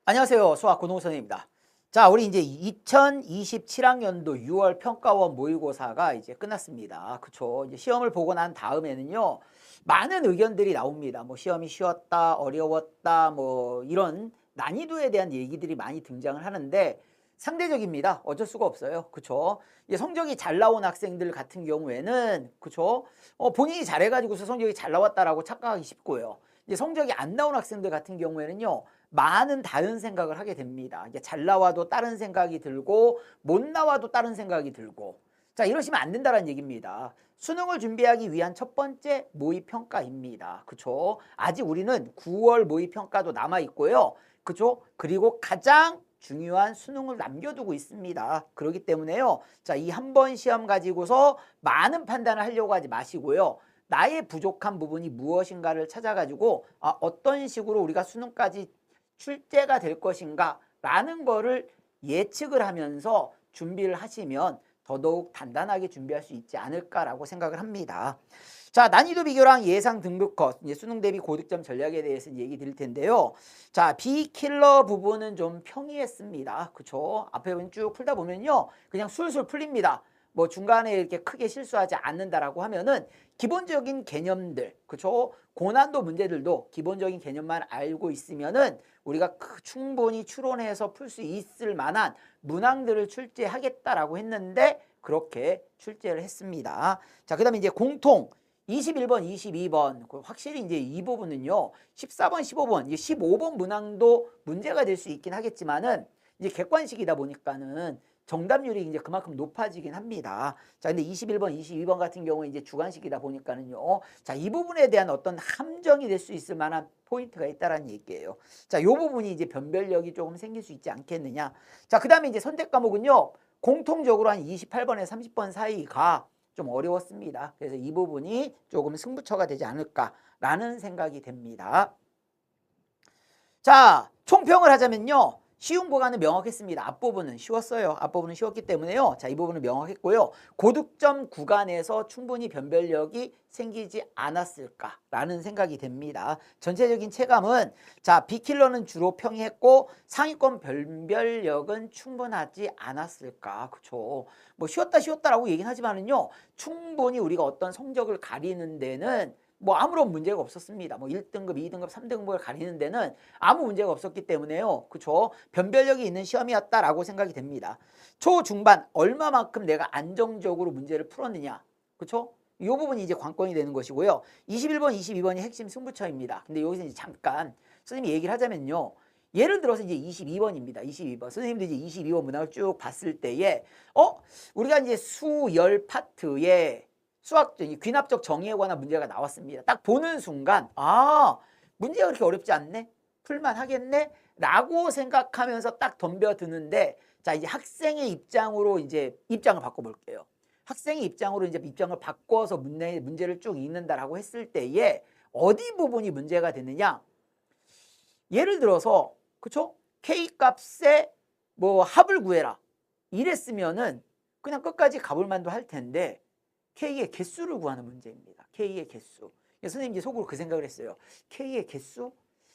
안녕하세요. 수학 고동호 선생님입니다. 자, 우리 이제 2027학년도 6월 평가원 모의고사가 이제 끝났습니다. 그쵸? 이제 시험을 보고 난 다음에는요, 많은 의견들이 나옵니다. 뭐 시험이 쉬웠다, 어려웠다, 뭐 이런 난이도에 대한 얘기들이 많이 등장을 하는데 상대적입니다. 어쩔 수가 없어요. 그쵸? 이제 성적이 잘 나온 학생들 같은 경우에는, 그쵸? 본인이 잘해가지고서 성적이 잘 나왔다라고 착각하기 쉽고요. 이제 성적이 안 나온 학생들 같은 경우에는요, 많은 다른 생각을 하게 됩니다. 이게 잘 나와도 다른 생각이 들고 못 나와도 다른 생각이 들고, 자, 이러시면 안 된다는 얘기입니다. 수능을 준비하기 위한 첫 번째 모의평가입니다. 그쵸? 아직 우리는 9월 모의평가도 남아 있고요. 그쵸? 그리고 가장 중요한 수능을 남겨두고 있습니다. 그렇기 때문에요. 자, 이 한 번 시험 가지고서 많은 판단을 하려고 하지 마시고요. 나의 부족한 부분이 무엇인가를 찾아가지고 어떤 식으로 우리가 수능까지 출제가 될 것인가 라는 거를 예측을 하면서 준비를 하시면 더더욱 단단하게 준비할 수 있지 않을까라고 생각을 합니다. 자, 난이도 비교랑 예상 등급 컷, 이제 수능 대비 고득점 전략에 대해서 얘기 드릴 텐데요. 자, 비킬러 부분은 좀 평이했습니다. 그쵸? 앞에 쭉 풀다 보면요, 그냥 술술 풀립니다. 뭐 중간에 이렇게 크게 실수하지 않는다라고 하면은 기본적인 개념들, 그쵸? 고난도 문제들도 기본적인 개념만 알고 있으면은 우리가 충분히 추론해서 풀 수 있을 만한 문항들을 출제하겠다라고 했는데 그렇게 출제를 했습니다. 자, 그다음에 이제 공통 21번, 22번 확실히 이제 이 부분은요. 14번, 15번, 이제 15번 문항도 문제가 될 수 있긴 하겠지만은 이제 객관식이다 보니까는 정답률이 이제 그만큼 높아지긴 합니다. 자, 근데 21번, 22번 같은 경우에 이제 주관식이다 보니까는요. 자, 이 부분에 대한 어떤 함정이 될 수 있을 만한 포인트가 있다라는 얘기예요. 자, 요 부분이 이제 변별력이 조금 생길 수 있지 않겠느냐. 자, 그다음에 이제 선택 과목은요. 공통적으로 한 28번에 30번 사이가 좀 어려웠습니다. 그래서 이 부분이 조금 승부처가 되지 않을까라는 생각이 됩니다. 자, 총평을 하자면요. 쉬운 구간은 명확했습니다. 앞부분은 쉬웠어요. 앞부분은 쉬웠기 때문에요. 자, 이 부분은 명확했고요. 고득점 구간에서 충분히 변별력이 생기지 않았을까라는 생각이 됩니다. 전체적인 체감은 자, B킬러는 주로 평이했고 상위권 변별력은 충분하지 않았을까. 그렇죠. 뭐 쉬웠다라고 얘기는 하지만은요. 충분히 우리가 어떤 성적을 가리는 데는 뭐 아무런 문제가 없었습니다. 뭐 1등급, 2등급, 3등급을 가리는 데는 아무 문제가 없었기 때문에요. 그쵸? 변별력이 있는 시험이었다라고 생각이 됩니다. 초중반 얼마만큼 내가 안정적으로 문제를 풀었느냐. 그쵸? 이 부분이 이제 관건이 되는 것이고요. 21번, 22번이 핵심 승부처입니다. 근데 여기서 이제 잠깐 선생님이 얘기를 하자면요. 예를 들어서 이제 22번입니다. 22번. 선생님도 이제 22번 문항을 쭉 봤을 때에 우리가 이제 수열 파트에 수학적, 귀납적 정의에 관한 문제가 나왔습니다. 딱 보는 순간 문제가 그렇게 어렵지 않네? 풀만 하겠네? 라고 생각하면서 딱 덤벼드는데 자, 이제 학생의 입장으로 이제 입장을 바꿔볼게요. 학생의 입장으로 이제 입장을 바꿔서 문제를 쭉 읽는다라고 했을 때에 어디 부분이 문제가 되느냐? 예를 들어서, 그쵸? K값의 뭐 합을 구해라. 이랬으면은 그냥 끝까지 가볼 만도 할 텐데 K의 개수를 구하는 문제입니다. K의 개수. 선생님 이제 속으로 그 생각을 했어요. K의 개수?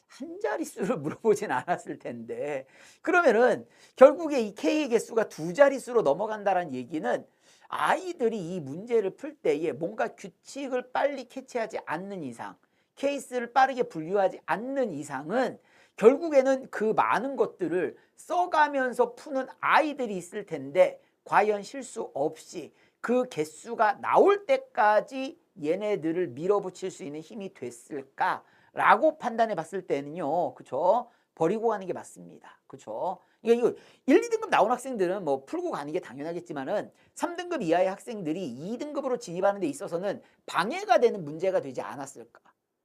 한 자릿수를 물어보진 않았을 텐데 그러면은 결국에 이 K의 개수가 두 자릿수로 넘어간다는 얘기는 아이들이 이 문제를 풀 때에 뭔가 규칙을 빨리 캐치하지 않는 이상 케이스를 빠르게 분류하지 않는 이상은 결국에는 그 많은 것들을 써가면서 푸는 아이들이 있을 텐데 과연 실수 없이 그 개수가 나올 때까지 얘네들을 밀어붙일 수 있는 힘이 됐을까라고 판단해 봤을 때는요. 그쵸? 버리고 가는 게 맞습니다. 그쵸? 이거 1, 2등급 나온 학생들은 뭐 풀고 가는 게 당연하겠지만은 3등급 이하의 학생들이 2등급으로 진입하는 데 있어서는 방해가 되는 문제가 되지 않았을까?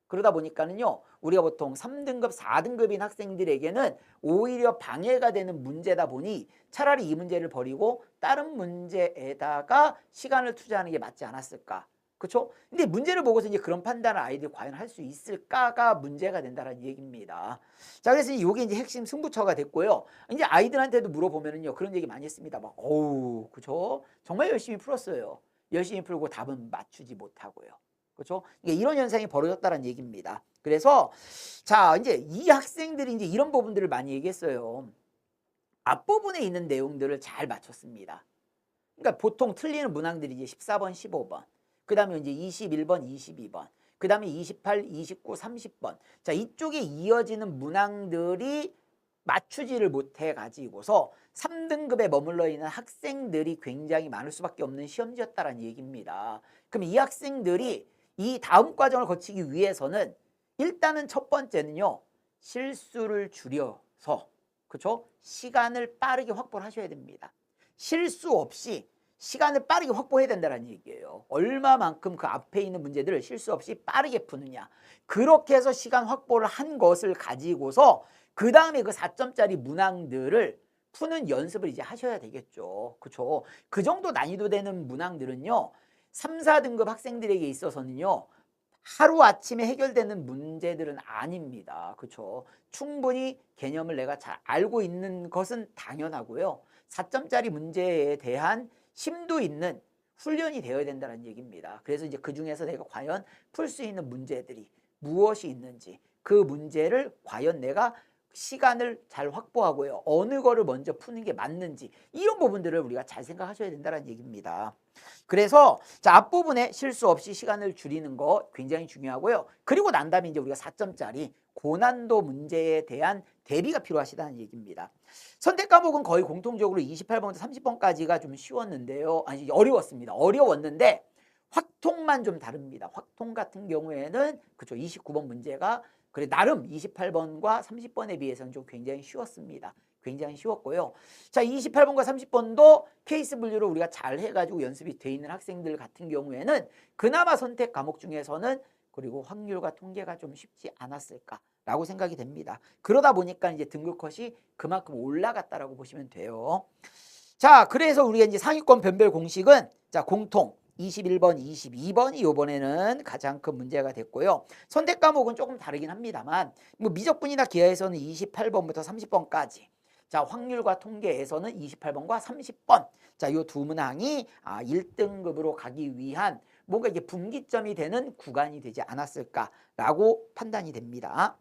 그러다 보니까는요. 우리가 보통 3등급, 4등급인 학생들에게는 오히려 방해가 되는 문제다 보니 차라리 이 문제를 버리고 다른 문제에다가 시간을 투자하는 게 맞지 않았을까. 그렇죠? 근데 문제를 보고서 이제 그런 판단을 아이들이 과연 할 수 있을까가 문제가 된다는 얘기입니다. 자, 그래서 이게 이제 핵심 승부처가 됐고요. 이제 아이들한테도 물어보면은요. 그런 얘기 많이 했습니다. 막, 그죠? 정말 열심히 풀었어요. 열심히 풀고 답은 맞추지 못하고요. 그렇죠? 이런 현상이 벌어졌다는 얘기입니다. 그래서 자, 이제 이 학생들이 이제 이런 부분들을 많이 얘기했어요. 앞부분에 있는 내용들을 잘 맞췄습니다. 그러니까 보통 틀리는 문항들이 이제 14번, 15번. 그다음에 이제 21번, 22번. 그다음에 28, 29, 30번. 자, 이쪽에 이어지는 문항들이 맞추지를 못해 가지고서 3등급에 머물러 있는 학생들이 굉장히 많을 수밖에 없는 시험지였다라는 얘기입니다. 그럼 이 학생들이 이 다음 과정을 거치기 위해서는 일단은 첫 번째는요. 실수를 줄여서 그렇죠? 시간을 빠르게 확보를 하셔야 됩니다. 실수 없이 시간을 빠르게 확보해야 된다는 얘기예요. 얼마만큼 그 앞에 있는 문제들을 실수 없이 빠르게 푸느냐. 그렇게 해서 시간 확보를 한 것을 가지고서 그 다음에 그 4점짜리 문항들을 푸는 연습을 이제 하셔야 되겠죠. 그렇죠? 그 정도 난이도 되는 문항들은요. 3, 4등급 학생들에게 있어서는요. 하루아침에 해결되는 문제들은 아닙니다. 그렇죠? 충분히 개념을 내가 잘 알고 있는 것은 당연하고요. 4점짜리 문제에 대한 심도 있는 훈련이 되어야 된다는 얘기입니다. 그래서 이제 그중에서 내가 과연 풀 수 있는 문제들이 무엇이 있는지 그 문제를 과연 내가 시간을 잘 확보하고요. 어느 거를 먼저 푸는 게 맞는지 이런 부분들을 우리가 잘 생각하셔야 된다는 얘기입니다. 그래서 자, 앞부분에 실수 없이 시간을 줄이는 거 굉장히 중요하고요. 그리고 난 다음에 이제 우리가 4점짜리 고난도 문제에 대한 대비가 필요하시다는 얘기입니다. 선택 과목은 거의 공통적으로 28번부터 30번까지가 좀 쉬웠는데요. 아니, 어려웠습니다. 어려웠는데 확통만 좀 다릅니다. 확통 같은 경우에는 그쵸 29번 문제가 그래 나름 28번과 30번에 비해서는 좀 굉장히 쉬웠습니다. 굉장히 쉬웠고요. 자, 28번과 30번도 케이스 분류를 우리가 잘 해가지고 연습이 돼 있는 학생들 같은 경우에는 그나마 선택 과목 중에서는 그리고 확률과 통계가 좀 쉽지 않았을까라고 생각이 됩니다. 그러다 보니까 이제 등급 컷이 그만큼 올라갔다라고 보시면 돼요. 자, 그래서 우리가 이제 상위권 변별 공식은 자, 공통 21번, 22번이 이번에는 가장 큰 문제가 됐고요. 선택 과목은 조금 다르긴 합니다만 뭐 미적분이나 기하에서는 28번부터 30번까지 자, 확률과 통계에서는 28번과 30번. 자, 요 두 문항이 1등급으로 가기 위한 뭔가 이게 분기점이 되는 구간이 되지 않았을까라고 판단이 됩니다.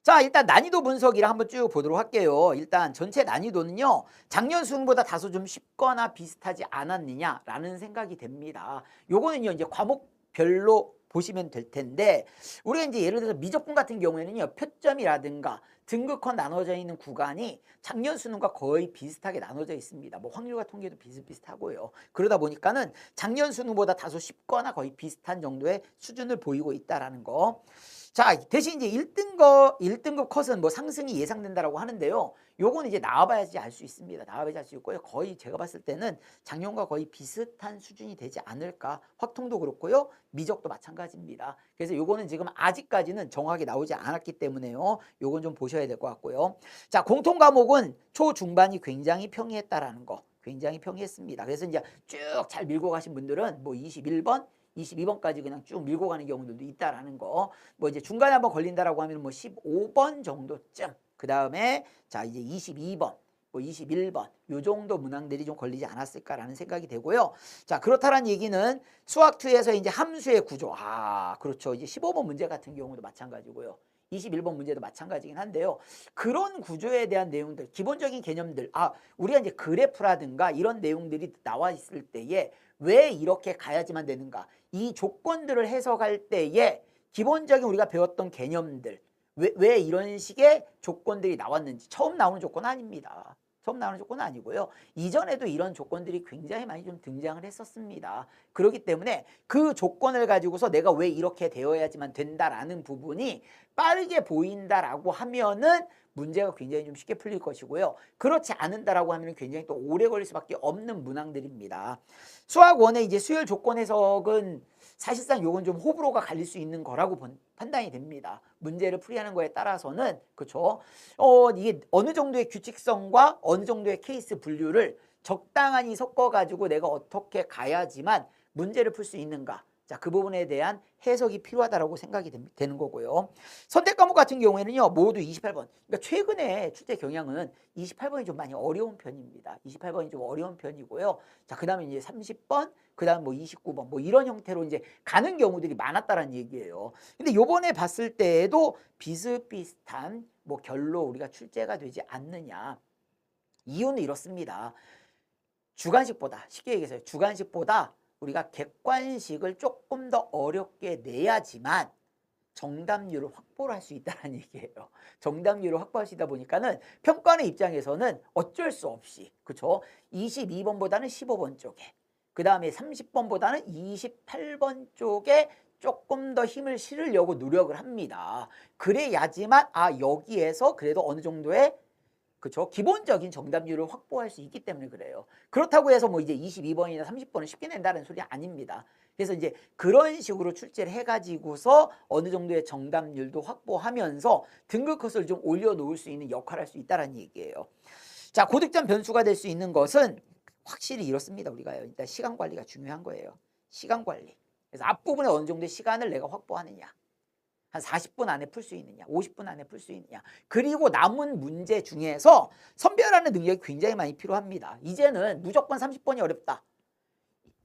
자, 일단 난이도 분석이를 한번 쭉 보도록 할게요. 일단 전체 난이도는요. 작년 수능보다 다소 좀 쉽거나 비슷하지 않았느냐라는 생각이 됩니다. 요거는요. 이제 과목별로 보시면 될 텐데 우리가 이제 예를 들어서 미적분 같은 경우에는요. 표점이라든가 등급컷 나눠져 있는 구간이 작년 수능과 거의 비슷하게 나눠져 있습니다. 뭐 확률과 통계도 비슷비슷하고요. 그러다 보니까는 작년 수능보다 다소 쉽거나 거의 비슷한 정도의 수준을 보이고 있다라는 거. 자, 대신 이제 1등급 컷은 뭐 상승이 예상된다라고 하는데요. 요거는 이제 나와봐야지 알 수 있습니다. 나와봐야지 알 수 있고요. 거의 제가 봤을 때는 작년과 거의 비슷한 수준이 되지 않을까. 확통도 그렇고요. 미적도 마찬가지입니다. 그래서 요거는 지금 아직까지는 정확하게 나오지 않았기 때문에요. 요건 좀 보셔야 될 것 같고요. 자, 공통 과목은 초중반이 굉장히 평이했다라는 거. 굉장히 평이했습니다. 그래서 이제 쭉 잘 밀고 가신 분들은 뭐 21번, 22번까지 그냥 쭉 밀고 가는 경우들도 있다라는 거. 뭐 이제 중간에 한번 걸린다라고 하면 뭐 15번 정도쯤. 그 다음에 자, 이제 22번, 뭐 21번 요 정도 문항들이 좀 걸리지 않았을까라는 생각이 되고요. 자, 그렇다는 얘기는 수학2에서 이제 함수의 구조. 그렇죠. 이제 15번 문제 같은 경우도 마찬가지고요. 21번 문제도 마찬가지긴 한데요. 그런 구조에 대한 내용들, 기본적인 개념들, 우리가 이제 그래프라든가 이런 내용들이 나와 있을 때에 왜 이렇게 가야지만 되는가? 이 조건들을 해석할 때에 기본적인 우리가 배웠던 개념들, 왜 이런 식의 조건들이 나왔는지 처음 나오는 조건은 아닙니다. 처음 나오는 조건은 아니고요. 이전에도 이런 조건들이 굉장히 많이 좀 등장을 했었습니다. 그렇기 때문에 그 조건을 가지고서 내가 왜 이렇게 되어야지만 된다라는 부분이 빠르게 보인다라고 하면은 문제가 굉장히 좀 쉽게 풀릴 것이고요. 그렇지 않은다라고 하면 굉장히 또 오래 걸릴 수밖에 없는 문항들입니다. 수학 1의 이제 수열 조건 해석은 사실상 요건 좀 호불호가 갈릴 수 있는 거라고 판단이 됩니다. 문제를 풀이하는 거에 따라서는 그렇죠. 이게 어느 정도의 규칙성과 어느 정도의 케이스 분류를 적당히 섞어가지고 내가 어떻게 가야지만 문제를 풀 수 있는가. 자, 그 부분에 대한 해석이 필요하다라고 생각이 되는 거고요. 선택 과목 같은 경우에는요, 모두 28번. 그러니까 최근에 출제 경향은 28번이 좀 많이 어려운 편입니다. 28번이 좀 어려운 편이고요. 자, 그 다음에 이제 30번, 그 다음 뭐 29번, 뭐 이런 형태로 이제 가는 경우들이 많았다라는 얘기예요. 근데 요번에 봤을 때에도 비슷비슷한 뭐 결로 우리가 출제가 되지 않느냐. 이유는 이렇습니다. 주관식보다, 쉽게 얘기해서 주관식보다 우리가 객관식을 조금 더 어렵게 내야지만 정답률을 확보를 할 수 있다는 얘기예요. 정답률을 확보할 수 있다 보니까는 평가원의 입장에서는 어쩔 수 없이, 그렇죠? 22번보다는 15번 쪽에, 그 다음에 30번보다는 28번 쪽에 조금 더 힘을 실으려고 노력을 합니다. 그래야지만 여기에서 그래도 어느 정도의, 그렇죠, 기본적인 정답률을 확보할 수 있기 때문에 그래요. 그렇다고 해서 뭐 이제 22번이나 30번은 쉽게 낸다는 소리 아닙니다. 그래서 이제 그런 식으로 출제를 해가지고서 어느 정도의 정답률도 확보하면서 등급 컷을 좀 올려놓을 수 있는 역할을 할 수 있다는 얘기예요. 자, 고득점 변수가 될 수 있는 것은 확실히 이렇습니다. 우리가요, 일단 시간 관리가 중요한 거예요. 시간 관리. 그래서 앞부분에 어느 정도의 시간을 내가 확보하느냐, 한 40분 안에 풀 수 있느냐, 50분 안에 풀 수 있느냐, 그리고 남은 문제 중에서 선별하는 능력이 굉장히 많이 필요합니다. 이제는 무조건 30번이 어렵다,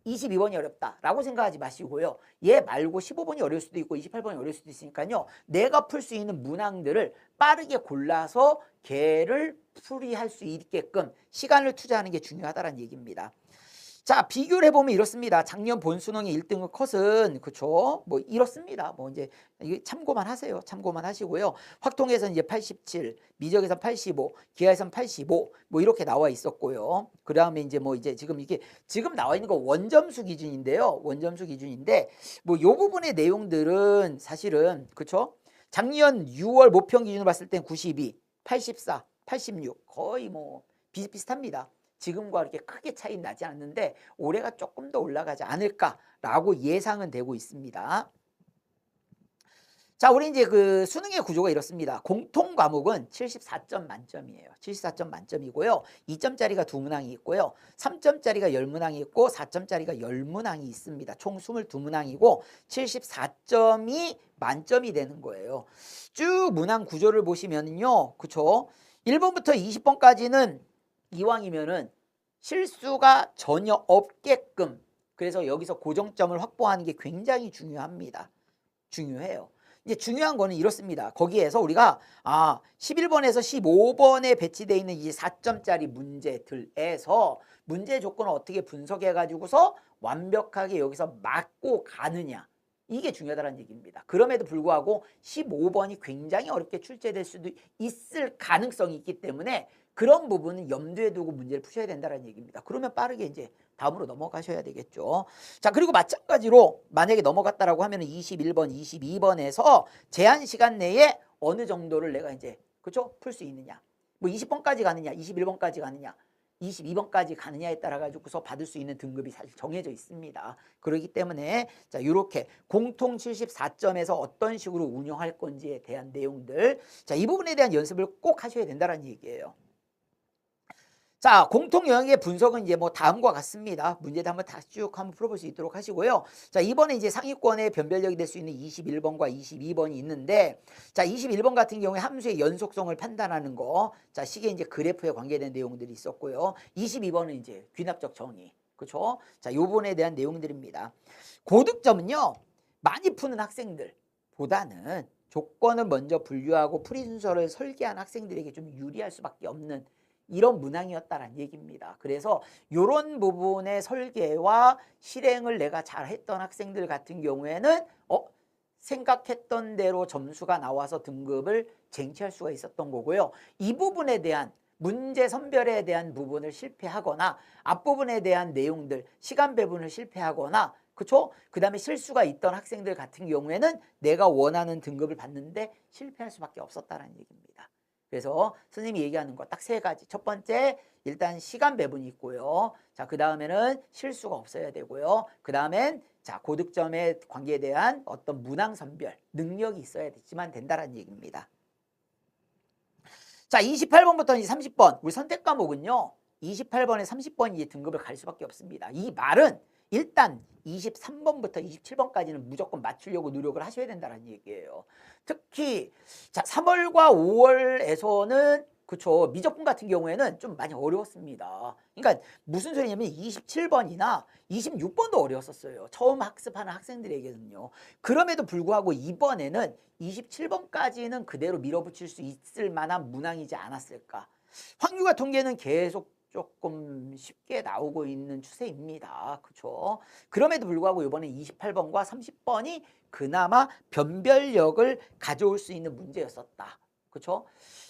22번이 어렵다 라고 생각하지 마시고요. 얘 말고 15번이 어려울 수도 있고 28번이 어려울 수도 있으니까요, 내가 풀 수 있는 문항들을 빠르게 골라서 걔를 풀이할 수 있게끔 시간을 투자하는 게 중요하다는 얘기입니다. 자, 비교를 해보면 이렇습니다. 작년 본수능의 1등급 컷은, 그쵸, 뭐 이렇습니다. 뭐 이제 이게 참고만 하세요. 참고만 하시고요. 확통에서는 이제 87, 미적에서는 85, 기하에서는 85, 뭐 이렇게 나와 있었고요. 그 다음에 이제 뭐 이제 지금 이게 지금 나와 있는 거 원점수 기준인데요. 원점수 기준인데 뭐 요 부분의 내용들은 사실은, 그쵸, 작년 6월 모평 기준으로 봤을 땐 92, 84, 86 거의 뭐 비슷비슷합니다. 지금과 그렇게 크게 차이 나지 않는데 올해가 조금 더 올라가지 않을까라고 예상은 되고 있습니다. 자, 우리 이제 그 수능의 구조가 이렇습니다. 공통 과목은 74점 만점이에요. 74점 만점이고요. 2점짜리가 2문항이 있고요. 3점짜리가 10문항이 있고 4점짜리가 10문항이 있습니다. 총 22문항이고 74점이 만점이 되는 거예요. 쭉 문항 구조를 보시면요, 그쵸? 1번부터 20번까지는 이왕이면은 실수가 전혀 없게끔, 그래서 여기서 고정점을 확보하는 게 굉장히 중요합니다. 중요해요. 이제 중요한 거는 이렇습니다. 거기에서 우리가 11번에서 15번에 배치되어 있는 이 4점짜리 문제들에서 문제 조건을 어떻게 분석해 가지고서 완벽하게 여기서 맞고 가느냐, 이게 중요하다는 얘기입니다. 그럼에도 불구하고 15번이 굉장히 어렵게 출제될 수도 있을 가능성이 있기 때문에 그런 부분은 염두에 두고 문제를 푸셔야 된다는 얘기입니다. 그러면 빠르게 이제 다음으로 넘어가셔야 되겠죠. 자, 그리고 마찬가지로 만약에 넘어갔다라고 하면 21번, 22번에서 제한 시간 내에 어느 정도를 내가 이제, 그렇죠, 풀 수 있느냐, 뭐 20번까지 가느냐, 21번까지 가느냐, 22번까지 가느냐에 따라 가지고서 받을 수 있는 등급이 사실 정해져 있습니다. 그렇기 때문에 자, 이렇게 공통 74점에서 어떤 식으로 운영할 건지에 대한 내용들, 자, 이 부분에 대한 연습을 꼭 하셔야 된다는 얘기예요. 자, 공통 영역의 분석은 이제 뭐 다음과 같습니다. 문제도 한번 다시 쭉 한번 풀어볼 수 있도록 하시고요. 자, 이번에 이제 상위권의 변별력이 될 수 있는 21번과 22번이 있는데, 자, 21번 같은 경우에 함수의 연속성을 판단하는 거, 자, 시계 이제 그래프에 관계된 내용들이 있었고요. 22번은 이제 귀납적 정의, 그렇죠? 자, 요 부분에 대한 내용들입니다. 고득점은요, 많이 푸는 학생들보다는 조건을 먼저 분류하고 풀이 순서를 설계한 학생들에게 좀 유리할 수밖에 없는 이런 문항이었다는 얘기입니다. 그래서 이런 부분의 설계와 실행을 내가 잘했던 학생들 같은 경우에는 생각했던 대로 점수가 나와서 등급을 쟁취할 수가 있었던 거고요. 이 부분에 대한 문제 선별에 대한 부분을 실패하거나 앞부분에 대한 내용들, 시간 배분을 실패하거나, 그쵸? 그 다음에 실수가 있던 학생들 같은 경우에는 내가 원하는 등급을 받는데 실패할 수밖에 없었다는 얘기입니다. 그래서 선생님이 얘기하는 거 딱 3가지. 첫 번째, 일단 시간 배분이 있고요. 자, 그 다음에는 실수가 없어야 되고요. 그 다음엔 자, 고득점의 관계에 대한 어떤 문항 선별 능력이 있어야지만 된다는 얘기입니다. 자, 28번부터 이제 30번. 우리 선택 과목은요, 28번에 30번이 등급을 갈 수밖에 없습니다. 이 말은 일단 23번부터 27번까지는 무조건 맞추려고 노력을 하셔야 된다는 얘기예요. 특히 자 3월과 5월에서는 그쵸 미적분 같은 경우에는 좀 많이 어려웠습니다. 그러니까 무슨 소리냐면 27번이나 26번도 어려웠었어요. 처음 학습하는 학생들에게는요. 그럼에도 불구하고 이번에는 27번까지는 그대로 밀어붙일 수 있을 만한 문항이지 않았을까. 확률과 통계는 계속 조금 쉽게 나오고 있는 추세입니다. 그렇죠? 그럼에도 불구하고 이번에 28번과 30번이 그나마 변별력을 가져올 수 있는 문제였었다. 그렇죠?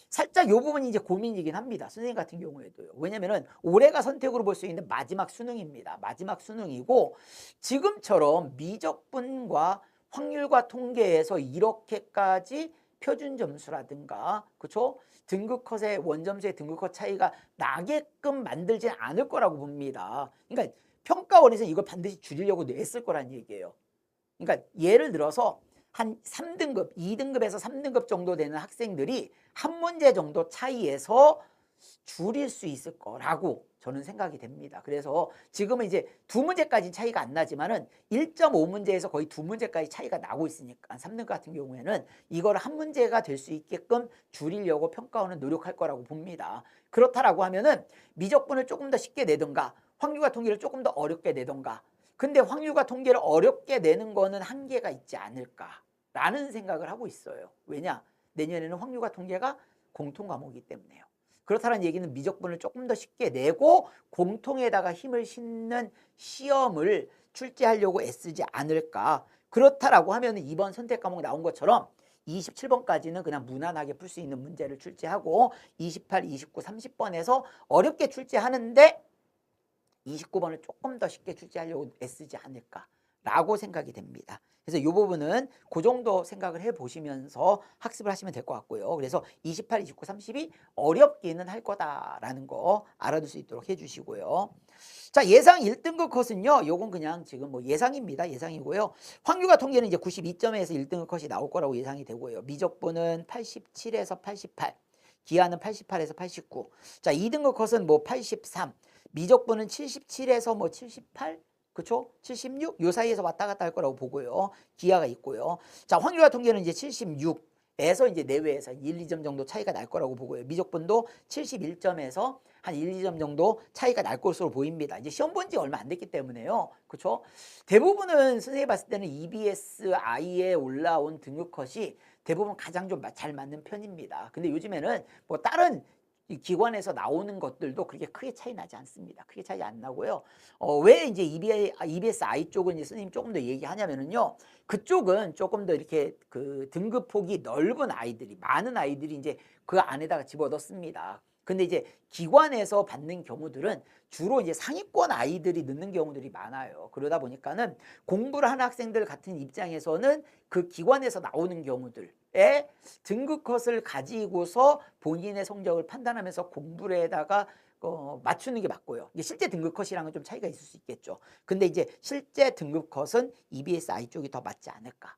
살짝 이 부분이 이제 고민이긴 합니다. 선생님 같은 경우에도요. 왜냐면은 올해가 선택으로 볼 수 있는 마지막 수능입니다. 마지막 수능이고 지금처럼 미적분과 확률과 통계에서 이렇게까지 표준 점수라든가 그렇죠? 등급 컷의 원점수의 등급 컷 차이가 나게끔 만들지 않을 거라고 봅니다. 그러니까 평가원에서는 이걸 반드시 줄이려고 냈을 거란 얘기예요. 그러니까 예를 들어서 한 3등급, 2등급에서 3등급 정도 되는 학생들이 한 문제 정도 차이에서 줄일 수 있을 거라고 저는 생각이 됩니다. 그래서 지금은 이제 두 문제까지 차이가 안 나지만은 1.5문제에서 거의 두 문제까지 차이가 나고 있으니까 3등급 같은 경우에는 이걸 한 문제가 될 수 있게끔 줄이려고 평가원은 노력할 거라고 봅니다. 그렇다라고 하면은 미적분을 조금 더 쉽게 내든가 확률과 통계를 조금 더 어렵게 내든가 근데 확률과 통계를 어렵게 내는 거는 한계가 있지 않을까라는 생각을 하고 있어요. 왜냐? 내년에는 확률과 통계가 공통 과목이기 때문에요. 그렇다는 얘기는 미적분을 조금 더 쉽게 내고 공통에다가 힘을 싣는 시험을 출제하려고 애쓰지 않을까. 그렇다라고 하면 이번 선택 과목 나온 것처럼 27번까지는 그냥 무난하게 풀 수 있는 문제를 출제하고 28, 29, 30번에서 어렵게 출제하는데 29번을 조금 더 쉽게 출제하려고 애쓰지 않을까라고 생각이 됩니다. 그래서 이 부분은 그 정도 생각을 해보시면서 학습을 하시면 될 것 같고요. 그래서 28, 29, 30이 어렵기는 할 거다라는 거 알아둘 수 있도록 해주시고요. 자, 예상 1등급 컷은요. 요건 그냥 지금 뭐 예상입니다. 예상이고요. 확률과 통계는 이제 92점에서 1등급 컷이 나올 거라고 예상이 되고요. 미적분은 87에서 88, 기하는 88에서 89. 자, 2등급 컷은 뭐 83, 미적분은 77에서 뭐 78, 그쵸? 76? 요 사이에서 왔다 갔다 할 거라고 보고요. 기하가 있고요. 자, 확률과 통계는 이제 76에서 이제 내외에서 1, 2점 정도 차이가 날 거라고 보고요. 미적분도 71점에서 한 1, 2점 정도 차이가 날 것으로 보입니다. 이제 시험 본 지 얼마 안 됐기 때문에요. 그쵸? 대부분은 선생님이 봤을 때는 EBS, I에 올라온 등급 컷이 대부분 가장 좀 잘 맞는 편입니다. 근데 요즘에는 뭐 다른 이 기관에서 나오는 것들도 그렇게 크게 차이 나지 않습니다. 크게 차이 안 나고요. 왜 이제 EBSI 쪽은 이제 선생님 조금 더 얘기하냐면은요. 그쪽은 조금 더 이렇게 그 등급폭이 넓은 아이들이, 많은 아이들이 이제 그 안에다가 집어넣습니다. 근데 이제 기관에서 받는 경우들은 주로 이제 상위권 아이들이 넣는 경우들이 많아요. 그러다 보니까는 공부를 하는 학생들 같은 입장에서는 그 기관에서 나오는 경우들에 등급 컷을 가지고서 본인의 성적을 판단하면서 공부를 해다가 맞추는 게 맞고요. 이게 실제 등급 컷이랑은 좀 차이가 있을 수 있겠죠. 근데 이제 실제 등급 컷은 EBSI 쪽이 더 맞지 않을까.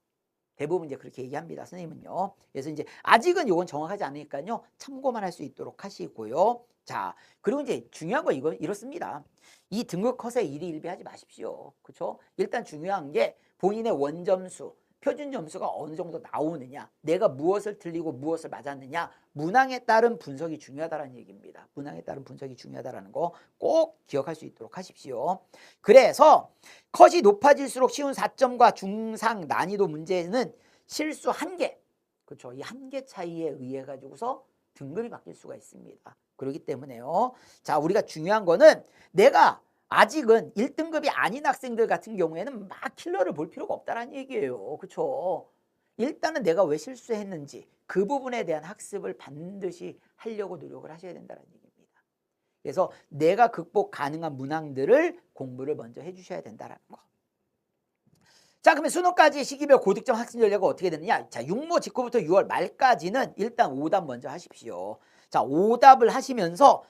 대부분 이제 그렇게 얘기합니다. 선생님은요. 그래서 이제 아직은 이건 정확하지 않으니까요. 참고만 할 수 있도록 하시고요. 자, 그리고 이제 중요한 거 이렇습니다. 이 등급 컷에 일희일비하지 마십시오. 그렇죠? 일단 중요한 게 본인의 원점수, 표준 점수가 어느 정도 나오느냐, 내가 무엇을 틀리고 무엇을 맞았느냐, 문항에 따른 분석이 중요하다는 얘기입니다. 문항에 따른 분석이 중요하다는 거 꼭 기억할 수 있도록 하십시오. 그래서 컷이 높아질수록 쉬운 4점과 중상 난이도 문제는 실수 1개, 그렇죠? 이 1개 차이에 의해 가지고서 등급이 바뀔 수가 있습니다. 그렇기 때문에요. 자, 우리가 중요한 거는 내가 아직은 1등급이 아닌 학생들 같은 경우에는 막 킬러를 볼 필요가 없다는 얘기예요. 그렇죠? 일단은 내가 왜 실수했는지 그 부분에 대한 학습을 반드시 하려고 노력을 하셔야 된다는 얘기입니다. 그래서 내가 극복 가능한 문항들을 공부를 먼저 해주셔야 된다는 거. 자, 그러면 수능까지 시기별 고득점 학습 전략은 어떻게 되느냐? 자, 육모 직후부터 6월 말까지는 일단 오답 먼저 하십시오. 자, 오답을 하시면서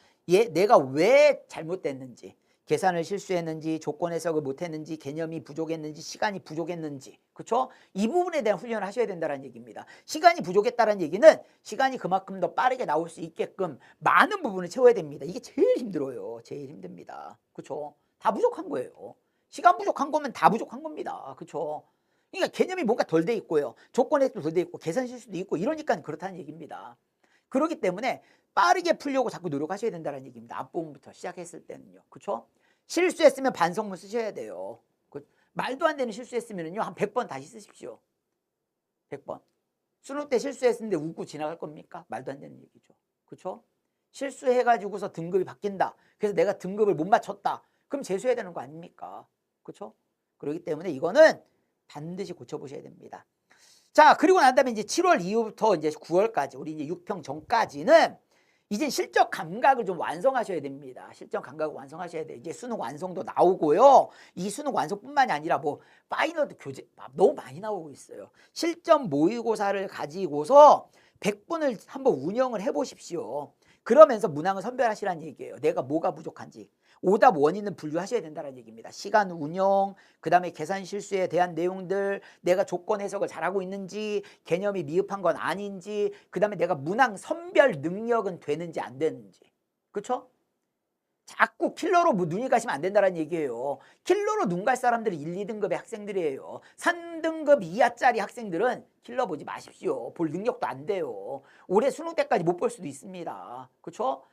내가 왜 잘못됐는지, 계산을 실수했는지, 조건 해석을 못했는지, 개념이 부족했는지, 시간이 부족했는지, 그렇죠? 이 부분에 대한 훈련을 하셔야 된다는 얘기입니다. 시간이 부족했다는 얘기는 시간이 그만큼 더 빠르게 나올 수 있게끔 많은 부분을 채워야 됩니다. 이게 제일 힘들어요. 제일 힘듭니다. 그렇죠? 다 부족한 거예요. 시간 부족한 거면 다 부족한 겁니다. 그렇죠? 그러니까 개념이 뭔가 덜 돼 있고요. 조건 해석도 덜 돼 있고 계산 실수도 있고 이러니까 그렇다는 얘기입니다. 그렇기 때문에 빠르게 풀려고 자꾸 노력하셔야 된다는 얘기입니다. 앞부분부터 시작했을 때는요. 그렇죠? 실수했으면 반성문 쓰셔야 돼요. 말도 안 되는 실수했으면요. 한 100번 다시 쓰십시오. 100번. 수능 때 실수했는데 웃고 지나갈 겁니까? 말도 안 되는 얘기죠. 그렇죠? 실수해가지고서 등급이 바뀐다. 그래서 내가 등급을 못 맞췄다. 그럼 재수해야 되는 거 아닙니까? 그렇죠? 그렇기 때문에 이거는 반드시 고쳐보셔야 됩니다. 자, 그리고 난 다음에 이제 7월 이후부터 이제 9월까지 우리 이제 6평 전까지는 이제 실적 감각을 좀 완성하셔야 됩니다. 실적 감각을 완성하셔야 돼요. 이제 수능 완성도 나오고요. 이 수능 완성뿐만이 아니라 뭐 파이널도 교재 너무 많이 나오고 있어요. 실전 모의고사를 가지고서 100분을 한번 운영을 해보십시오. 그러면서 문항을 선별하시라는 얘기예요. 내가 뭐가 부족한지. 오답 원인은 분류하셔야 된다는 얘기입니다. 시간 운영, 그 다음에 계산 실수에 대한 내용들, 내가 조건 해석을 잘하고 있는지, 개념이 미흡한 건 아닌지, 그 다음에 내가 문항 선별 능력은 되는지 안 되는지. 그렇죠? 자꾸 킬러로 눈이 가시면 안 된다는 얘기예요. 킬러로 눈 갈 사람들이 1, 2등급의 학생들이에요. 3등급 이하짜리 학생들은 킬러 보지 마십시오. 볼 능력도 안 돼요. 올해 수능 때까지 못 볼 수도 있습니다. 그렇죠?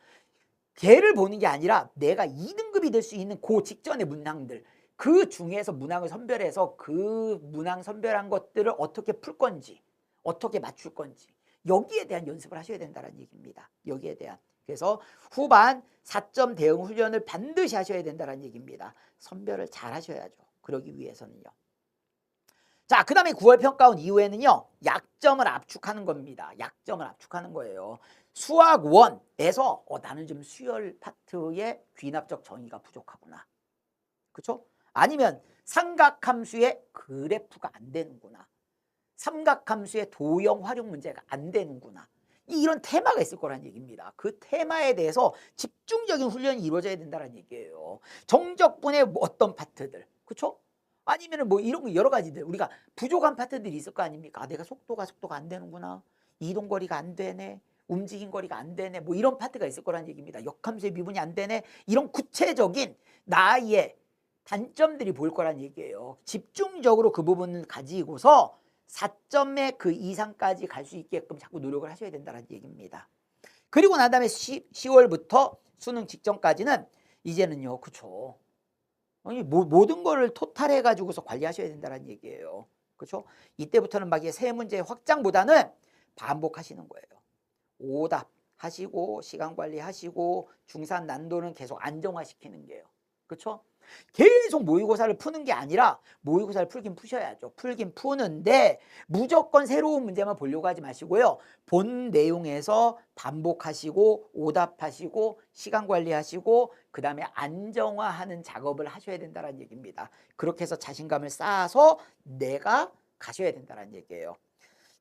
걔를 보는 게 아니라 내가 2등급이 될 수 있는 그 직전의 문항들, 그 중에서 문항을 선별해서 그 문항 선별한 것들을 어떻게 풀 건지, 어떻게 맞출 건지, 여기에 대한 연습을 하셔야 된다는 얘기입니다. 여기에 대한. 그래서 후반 4점 대응 훈련을 반드시 하셔야 된다는 얘기입니다. 선별을 잘 하셔야죠. 그러기 위해서는요. 자, 그 다음에 9월 평가원 이후에는요. 약점을 압축하는 겁니다. 약점을 압축하는 거예요. 수학 1에서 나는 좀 수열 파트의 귀납적 정의가 부족하구나. 그렇죠? 아니면 삼각함수의 그래프가 안 되는구나. 삼각함수의 도형 활용 문제가 안 되는구나. 이런 테마가 있을 거란 얘기입니다. 그 테마에 대해서 집중적인 훈련이 이루어져야 된다는 얘기예요. 정적분의 어떤 파트들. 그렇죠? 아니면은 뭐 이런 거 여러 가지들 우리가 부족한 파트들이 있을 거 아닙니까? 아, 내가 속도가 안 되는구나. 이동거리가 안 되네. 움직임 거리가 안 되네. 뭐 이런 파트가 있을 거란 얘기입니다. 역함수의 미분이 안 되네. 이런 구체적인 나의 단점들이 보일 거란 얘기예요. 집중적으로 그 부분을 가지고서 4점의 그 이상까지 갈 수 있게끔 자꾸 노력을 하셔야 된다는 얘기입니다. 그리고 난 다음에 10월부터 수능 직전까지는 이제는요. 그렇죠. 아니, 모든 거를 토탈해 가지고서 관리하셔야 된다는 얘기예요. 그렇죠? 이때부터는 막 세 문제 확장보다는 반복하시는 거예요. 오답 하시고 시간 관리하시고 중산 난도는 계속 안정화시키는 게요. 그렇죠? 계속 모의고사를 푸는 게 아니라 모의고사를 풀긴 푸셔야죠. 풀긴 푸는데 무조건 새로운 문제만 보려고 하지 마시고요. 본 내용에서 반복하시고 오답하시고 시간 관리하시고 그 다음에 안정화하는 작업을 하셔야 된다는 얘기입니다. 그렇게 해서 자신감을 쌓아서 내가 가셔야 된다는 얘기예요.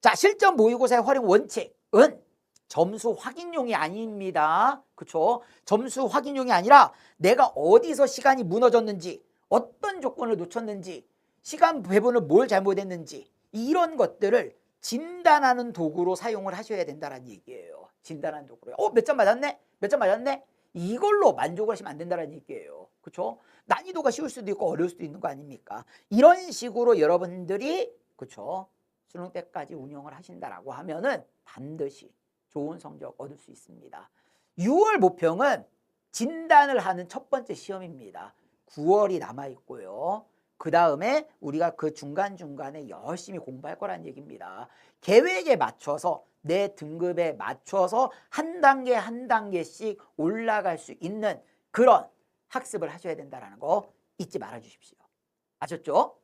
자, 실전 모의고사의 활용 원칙은 점수 확인용이 아닙니다. 그렇죠? 점수 확인용이 아니라 내가 어디서 시간이 무너졌는지, 어떤 조건을 놓쳤는지, 시간 배분을 뭘 잘못했는지 이런 것들을 진단하는 도구로 사용을 하셔야 된다는 얘기예요. 진단하는 도구로요. 몇 점 맞았네? 몇 점 맞았네? 이걸로 만족을 하시면 안 된다는 얘기예요. 그렇죠? 난이도가 쉬울 수도 있고 어려울 수도 있는 거 아닙니까? 이런 식으로 여러분들이 그렇죠? 수능 때까지 운영을 하신다라고 하면은 반드시 좋은 성적 얻을 수 있습니다. 6월 모평은 진단을 하는 첫 번째 시험입니다. 9월이 남아있고요. 그 다음에 우리가 그 중간중간에 열심히 공부할 거란 얘기입니다. 계획에 맞춰서 내 등급에 맞춰서 한 단계 한 단계씩 올라갈 수 있는 그런 학습을 하셔야 된다는 거 잊지 말아 주십시오. 아셨죠?